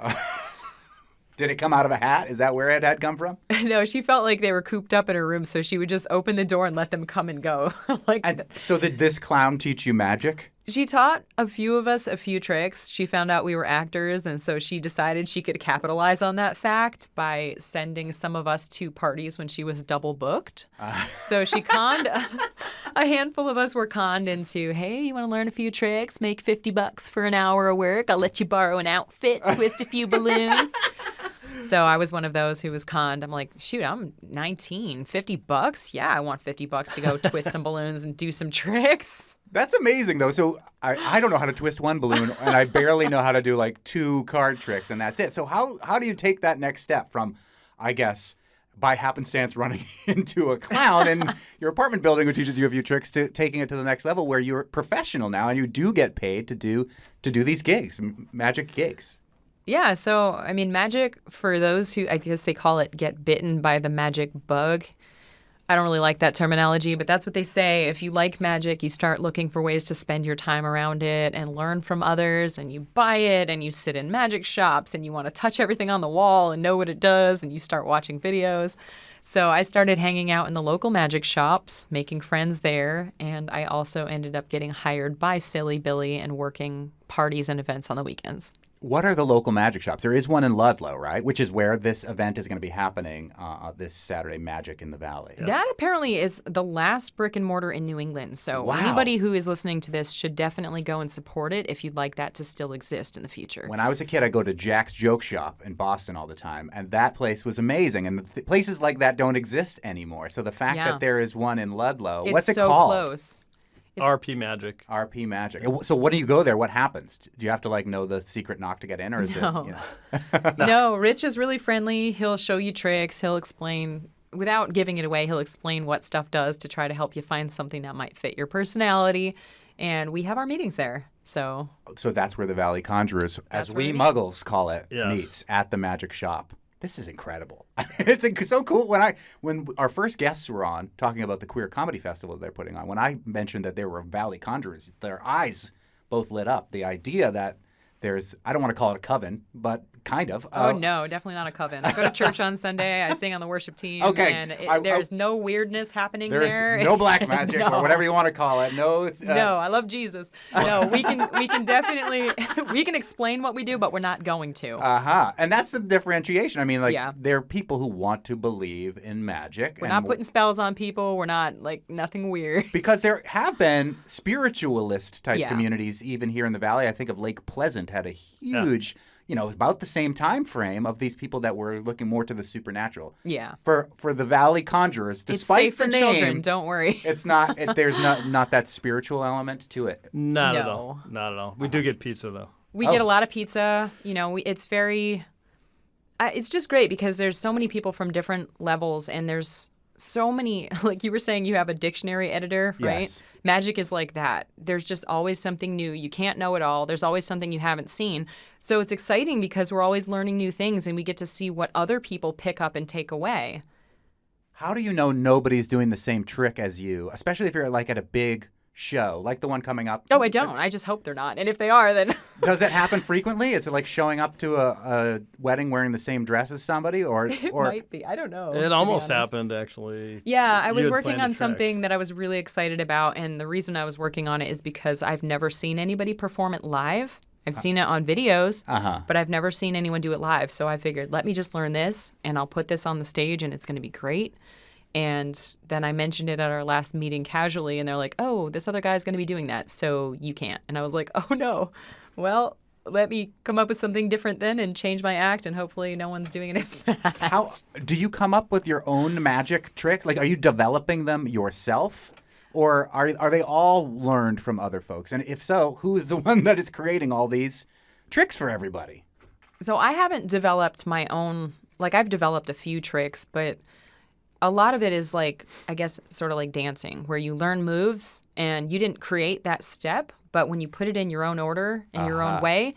[SPEAKER 1] Did it come out of a hat? Is that where it had come from?
[SPEAKER 11] No, she felt like they were cooped up in her room, so she would just open the door and let them come and go.
[SPEAKER 1] So did this clown teach you magic?
[SPEAKER 11] She taught a few of us a few tricks. She found out we were actors, and so she decided she could capitalize on that fact by sending some of us to parties when she was double booked. So she conned, a handful of us were conned into, hey, you want to learn a few tricks? Make $50 for an hour of work. I'll let you borrow an outfit, twist a few balloons. So I was one of those who was conned. I'm like, shoot, I'm 19, $50? Yeah, I want $50 to go twist some balloons and do some tricks.
[SPEAKER 1] That's amazing, though. So I don't know how to twist one balloon, and I barely know how to do like 2 card tricks, and that's it. So how do you take that next step from, I guess, by happenstance running into a clown in your apartment building who teaches you a few tricks to taking it to the next level where you're professional now and you do get paid to do these gigs, magic gigs?
[SPEAKER 11] Yeah, so, I mean, magic, for those who, I guess they call it get bitten by the magic bug. I don't really like that terminology, but that's what they say. If you like magic, you start looking for ways to spend your time around it and learn from others, and you buy it, and you sit in magic shops, and you want to touch everything on the wall and know what it does, and you start watching videos. So I started hanging out in the local magic shops, making friends there, and I also ended up getting hired by Silly Billy and working parties and events on the weekends.
[SPEAKER 1] What are the local magic shops? There is one in Ludlow, right? Which is where this event is going to be happening this Saturday, Magic in the Valley.
[SPEAKER 12] Yes.
[SPEAKER 11] That apparently is the last brick and mortar in New England. So
[SPEAKER 1] Wow.
[SPEAKER 11] anybody who is listening to this should definitely go and support it if you'd like that to still exist in the future.
[SPEAKER 1] When I was a kid, I'd go to Jack's Joke Shop in Boston all the time, and that place was amazing. And places like that don't exist anymore. So the fact that there is one in Ludlow,
[SPEAKER 11] It's
[SPEAKER 1] what's it
[SPEAKER 11] so
[SPEAKER 1] called?
[SPEAKER 11] close.
[SPEAKER 12] RP Magic.
[SPEAKER 1] RP Magic. So when do you go there? What happens? Do you have to know the secret knock to get in, or is
[SPEAKER 11] No.
[SPEAKER 1] it?
[SPEAKER 11] No, Rich is really friendly. He'll show you tricks. He'll explain, without giving it away, he'll explain what stuff does to try to help you find something that might fit your personality. And we have our meetings there. So
[SPEAKER 1] that's where the Valley Conjurers, as
[SPEAKER 11] where
[SPEAKER 1] we
[SPEAKER 11] we meet.
[SPEAKER 1] Muggles call it,
[SPEAKER 12] Yes.
[SPEAKER 1] meets at the Magic Shop. This is incredible. It's so cool. When our first guests were on talking about the queer comedy festival they're putting on, when I mentioned that there were Valley Conjurers, their eyes both lit up. The idea that there's, I don't want to call it a coven, but kind of.
[SPEAKER 11] Oh, no, definitely not a coven. I go to church on Sunday. I sing on the worship team.
[SPEAKER 1] Okay.
[SPEAKER 11] And there's no weirdness happening
[SPEAKER 1] There's
[SPEAKER 11] there.
[SPEAKER 1] no black magic or whatever you want to call it. No.
[SPEAKER 11] No, I love Jesus. No, we can definitely we can explain what we do, but we're not going to.
[SPEAKER 1] And that's the differentiation. I mean,
[SPEAKER 11] Yeah.
[SPEAKER 1] there are people who want to believe in magic.
[SPEAKER 11] We're not putting spells on people. We're not nothing weird.
[SPEAKER 1] Because there have been spiritualist type
[SPEAKER 11] Yeah.
[SPEAKER 1] communities even here in the Valley. I think of Lake Pleasant had a huge, about the same time frame of these people that were looking more to the supernatural.
[SPEAKER 11] Yeah.
[SPEAKER 1] For the Valley Conjurers, despite
[SPEAKER 11] it's safe
[SPEAKER 1] the
[SPEAKER 11] for
[SPEAKER 1] name,
[SPEAKER 11] children. Don't worry.
[SPEAKER 1] it's not. There's not that spiritual element to it.
[SPEAKER 12] Not at
[SPEAKER 11] No.
[SPEAKER 12] all. Not at all. We do get pizza though.
[SPEAKER 11] We get a lot of pizza. It's very. It's just great because there's so many people from different levels, and there's so many. Like you were saying, you have a dictionary editor, right?
[SPEAKER 1] Yes.
[SPEAKER 11] Magic is like that. There's just always something new. You can't know it all. There's always something you haven't seen. So it's exciting because we're always learning new things, and we get to see what other people pick up and take away.
[SPEAKER 1] How do you know nobody's doing the same trick as you, especially if you're at a big show, like the one coming up?
[SPEAKER 11] Oh, I don't. I just hope they're not. And if they are, then
[SPEAKER 1] Does it happen frequently? Is it like showing up to a wedding wearing the same dress as somebody, or
[SPEAKER 11] it might be. I don't know. to
[SPEAKER 12] It
[SPEAKER 11] be
[SPEAKER 12] almost
[SPEAKER 11] honest.
[SPEAKER 12] happened actually.
[SPEAKER 11] Yeah, I was
[SPEAKER 12] You had
[SPEAKER 11] working
[SPEAKER 12] planned a
[SPEAKER 11] on
[SPEAKER 12] trick.
[SPEAKER 11] something that I was really excited about, and the reason I was working on it is because I've never seen anybody perform it live. I've seen it on videos, but I've never seen anyone do it live. So I figured, let me just learn this, and I'll put this on the stage, and it's going to be great. And then I mentioned it at our last meeting casually, and they're like, oh, this other guy's going to be doing that, so you can't. And I was like, oh, no. Well, let me come up with something different then and change my act, and hopefully no one's doing it.
[SPEAKER 1] How do you come up with your own magic tricks? Like, are you developing them yourself, or are they all learned from other folks? And if so, who's the one that is creating all these tricks for everybody?
[SPEAKER 11] So I haven't developed my own, I've developed a few tricks, but a lot of it is I guess, sort of like dancing, where you learn moves and you didn't create that step, but when you put it in your own order, in your own way,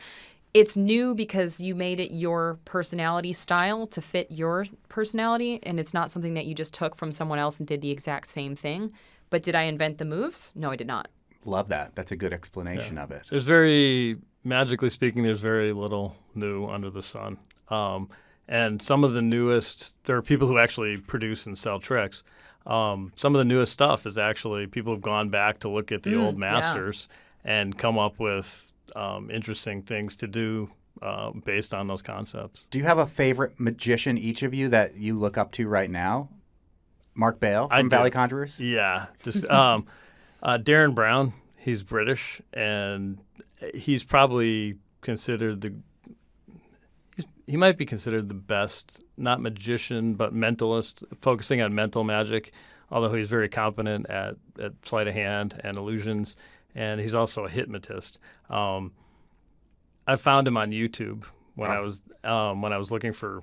[SPEAKER 11] it's new because you made it your personality style to fit your personality, and it's not something that you just took from someone else and did the exact same thing. But did I invent the moves? No, I did not.
[SPEAKER 1] Love that. That's a good explanation of it.
[SPEAKER 12] Magically speaking, there's very little new under the sun. And some of the newest, there are people who actually produce and sell tricks. Some of the newest stuff is actually people have gone back to look at the old masters and come up with interesting things to do based on those concepts.
[SPEAKER 1] Do you have a favorite magician, each of you, that you look up to right now? Mark Bale from Valley Conjurers?
[SPEAKER 12] Yeah. Darren Brown, he's British, and he's probably considered he might be considered the best, not magician, but mentalist, focusing on mental magic, although he's very competent at sleight of hand and illusions, and he's also a hypnotist. I found him on YouTube when I was looking for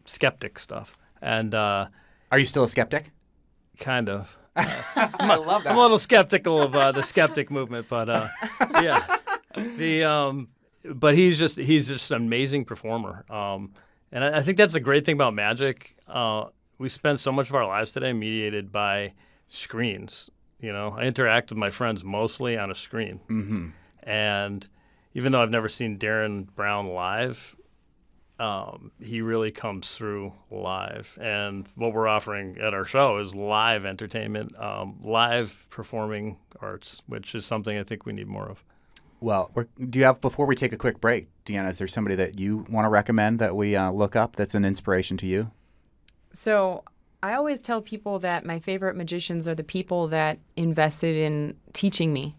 [SPEAKER 12] skeptic stuff. And
[SPEAKER 1] are you still a skeptic?
[SPEAKER 12] Kind of.
[SPEAKER 1] I love that.
[SPEAKER 12] I'm a little skeptical of the skeptic movement, but yeah. But he's just an amazing performer. And I think that's the great thing about magic. We spend so much of our lives today mediated by screens. I interact with my friends mostly on a screen.
[SPEAKER 1] Mm-hmm.
[SPEAKER 12] And even though I've never seen Darren Brown live, he really comes through live. And what we're offering at our show is live entertainment, live performing arts, which is something I think we need more of.
[SPEAKER 1] Well, do you have, before we take a quick break, Deanna, is there somebody that you want to recommend that we look up that's an inspiration to you?
[SPEAKER 11] So I always tell people that my favorite magicians are the people that invested in teaching me.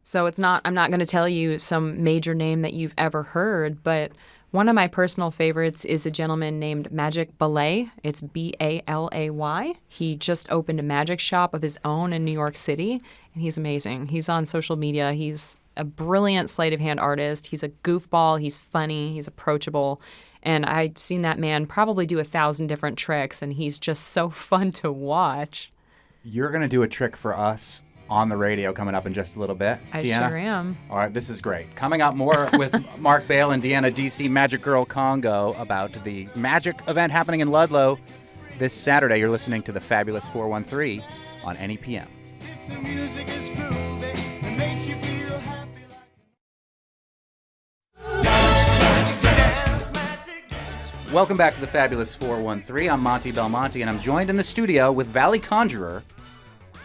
[SPEAKER 11] So I'm not going to tell you some major name that you've ever heard, but one of my personal favorites is a gentleman named Magic Ballet. It's Balay. He just opened a magic shop of his own in New York City, and he's amazing. He's on social media. He's a brilliant sleight of hand artist. He's a goofball. He's funny. He's approachable. And I've seen that man probably do 1,000 different tricks, and he's just so fun to watch.
[SPEAKER 1] You're going to do a trick for us on the radio coming up in just a little bit,
[SPEAKER 11] I
[SPEAKER 1] Deanna?
[SPEAKER 11] sure am.
[SPEAKER 1] All right, this is great. Coming up more with Mark Bale and Deanna DC Magic Girl Congo about the magic event happening in Ludlow this Saturday. You're listening to the Fabulous 413 on NEPM. Welcome back to the Fabulous 413. I'm Monty Belmonte, and I'm joined in the studio with Valley Conjurer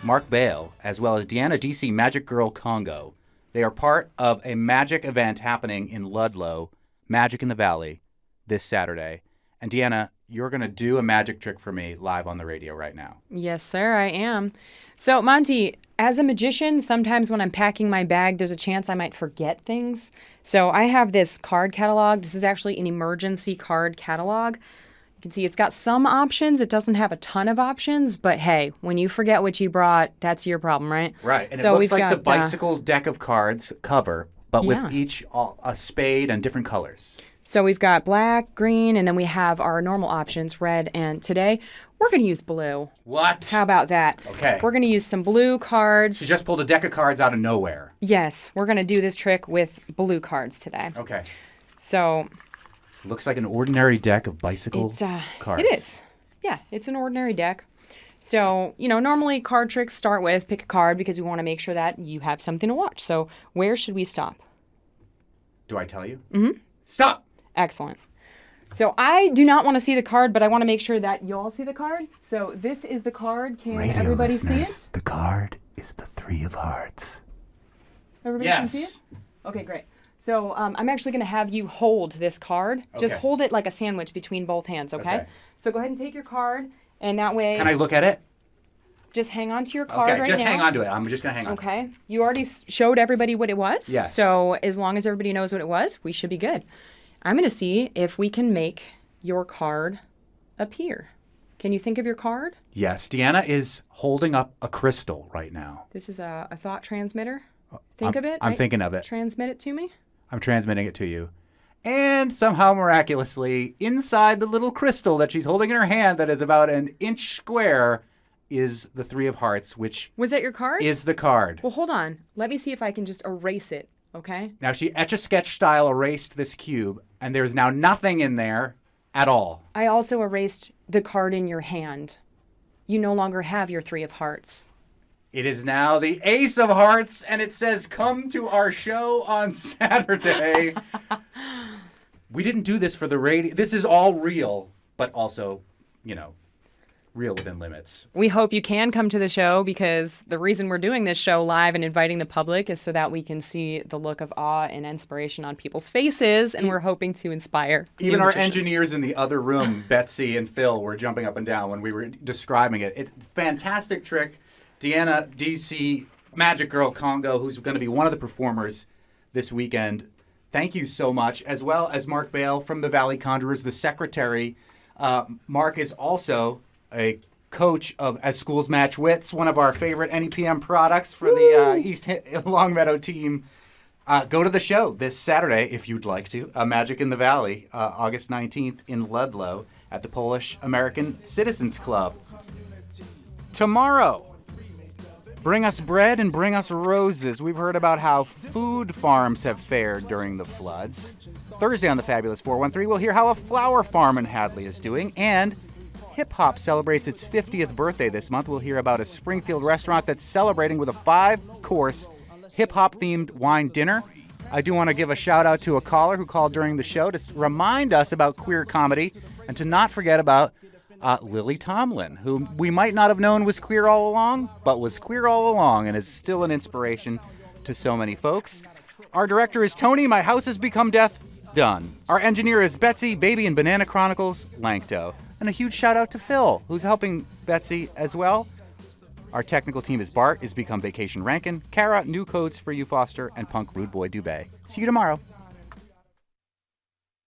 [SPEAKER 1] Mark Bale, as well as Deanna DC Magic Girl Congo. They are part of a magic event happening in Ludlow, Magic in the Valley, this Saturday. And Deanna, you're going to do a magic trick for me live on the radio right now.
[SPEAKER 11] Yes, sir, I am. So, Monty, as a magician, sometimes when I'm packing my bag, there's a chance I might forget things. So I have this card catalog. This is actually an emergency card catalog. You can see it's got some options. It doesn't have a ton of options, but hey, when you forget what you brought, that's your problem, right?
[SPEAKER 1] Right, and
[SPEAKER 11] so
[SPEAKER 1] it looks like the bicycle deck of cards cover, but with each a spade and different colors.
[SPEAKER 11] So we've got black, green, and then we have our normal options, red, and today we're going to use blue.
[SPEAKER 1] What?
[SPEAKER 11] How about that?
[SPEAKER 1] Okay.
[SPEAKER 11] We're going to use some blue cards.
[SPEAKER 1] You just pulled a deck of cards out of nowhere.
[SPEAKER 11] Yes, we're going to do this trick with blue cards today.
[SPEAKER 1] Okay.
[SPEAKER 11] So
[SPEAKER 1] looks like an ordinary deck of bicycle cards.
[SPEAKER 11] It is. Yeah, it's an ordinary deck. So, normally card tricks start with pick a card because we want to make sure that you have something to watch. So where should we stop?
[SPEAKER 1] Do I tell you?
[SPEAKER 11] Mm-hmm.
[SPEAKER 1] Stop!
[SPEAKER 11] Excellent. So I do not want to see the card, but I want to make sure that you all see the card. So this is the card. Can everybody see it?
[SPEAKER 1] The card is the 3 of hearts.
[SPEAKER 11] Everybody can see it? Okay, great. So I'm actually going to have you hold this card. Okay. Just hold it like a sandwich between both hands, okay? So go ahead and take your card, and that way...
[SPEAKER 1] Can I look at it?
[SPEAKER 11] Just hang on to your card right now.
[SPEAKER 1] Okay, just hang on to it. I'm just going to hang on.
[SPEAKER 11] Okay. You already showed everybody what it was.
[SPEAKER 1] Yes.
[SPEAKER 11] So as long as everybody knows what it was, we should be good. I'm going to see if we can make your card appear. Can you think of your card?
[SPEAKER 1] Yes. Deanna is holding up a crystal right now.
[SPEAKER 11] This is a thought transmitter. Think of it.
[SPEAKER 1] I'm thinking of it.
[SPEAKER 11] Transmit it to me.
[SPEAKER 1] I'm transmitting it to you. And somehow miraculously, inside the little crystal that she's holding in her hand that is about an inch square is the 3 of hearts, which...
[SPEAKER 11] Was that your card?
[SPEAKER 1] Is the card.
[SPEAKER 11] Well, hold on. Let me see if I can just erase it, okay?
[SPEAKER 1] Now, she Etch-a-Sketch style erased this cube, and there's now nothing in there at all.
[SPEAKER 11] I also erased the card in your hand. You no longer have your 3 of hearts.
[SPEAKER 1] It is now the Ace of Hearts, and it says, come to our show on Saturday. We didn't do this for the radio. This is all real, but also, real within limits.
[SPEAKER 11] We hope you can come to the show because the reason we're doing this show live and inviting the public is so that we can see the look of awe and inspiration on people's faces, and we're hoping to inspire.
[SPEAKER 1] Even our engineers in the other room, Betsy and Phil, were jumping up and down when we were describing it. It's a fantastic trick. Deanna DC Magic Girl Congo, who's going to be one of the performers this weekend. Thank you so much, as well as Mark Bale from the Valley Conjurers, the secretary. Mark is also a coach of As Schools Match Wits, one of our favorite NEPM products for the East Longmeadow team. Go to the show this Saturday, if you'd like to, Magic in the Valley, August 19th in Ludlow at the Polish American Citizens Club. Tomorrow, bring us bread and bring us roses. We've heard about how food farms have fared during the floods. Thursday on the Fabulous 413, we'll hear how a flower farm in Hadley is doing, and hip-hop celebrates its 50th birthday this month. We'll hear about a Springfield restaurant that's celebrating with a 5-course hip-hop-themed wine dinner. I do want to give a shout-out to a caller who called during the show to remind us about queer comedy and to not forget about Lily Tomlin, who we might not have known was queer all along, but was queer all along and is still an inspiration to so many folks. Our director is Tony, My House Has Become Death, done. Our engineer is Betsy, Baby and Banana Chronicles, Lankto. And a huge shout out to Phil, who's helping Betsy as well. Our technical team is Bart, is Become Vacation Rankin, Kara, New Codes for You Foster, and Punk Rude Boy Dubé. See you tomorrow.